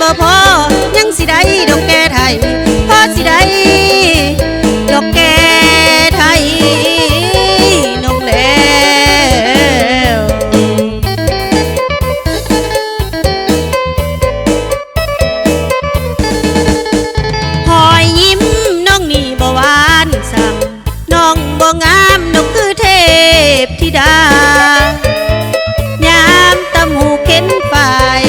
บ่พอยังสิได้ดอกแก่ไทยพอสิได้ดอกแก่ไทยนงแล้วหอยยิ้มน้องนี่บ่หวานสั่งน้องบ่งามนกคือเทพธิดายามตำหูเข็นฝ่าย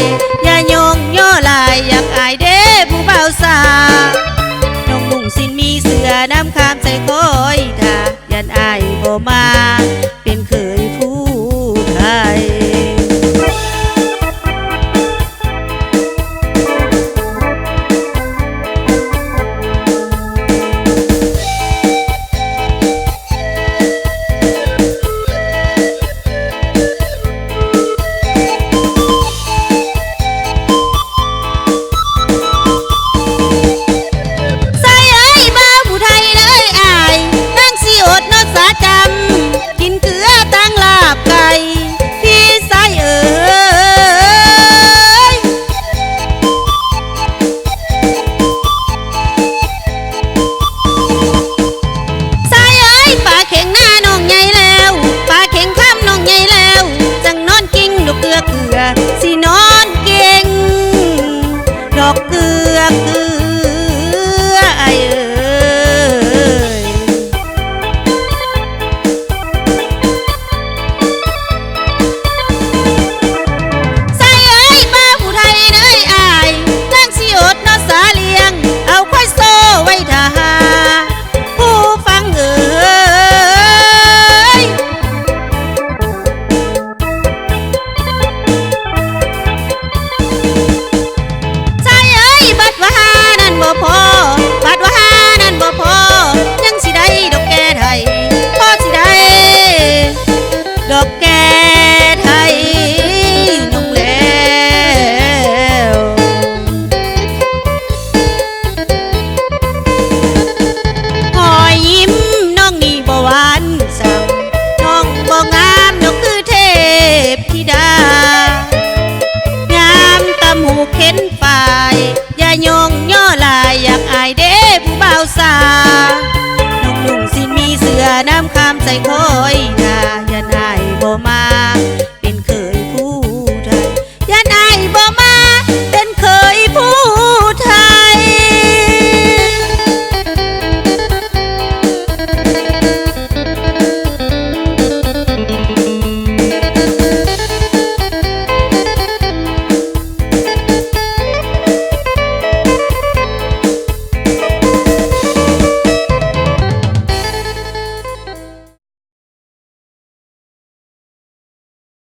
อย่าโยงย่อลายอยากอายเด้ผู้เบาสาน้องนุ่งสิ้นมีเสือน้ำคามใส่คอยท่ายันอายบ่มาเป็นเคยผู้ไทยสินอนเก่งดอกเกลือเกลือไอเอ้ยใส่เอ้ยป้าผู้ไทยเอ้ยอายนั่งสิอดนอสาเลียงเอาค่อยโซ่ไว้ท่าผู้ฟังเอ้ยบ่พอบัดว่าหานั่นบ่พอยังสิได้ดอกแก่ไทยพอสิได้ดอกแก่ไทยนงแล้วหอยยิ้มน้องนี่บ่หวานสั่งน้องบ่งามนกคือเทพธิดางามตำหูเข็นฝ่ายอย่าโยงย่อลายอยากอายเด้ผู้เบาสาน้องนุ่งสิ้นมีเสือน้ำคามใส่คอยท่า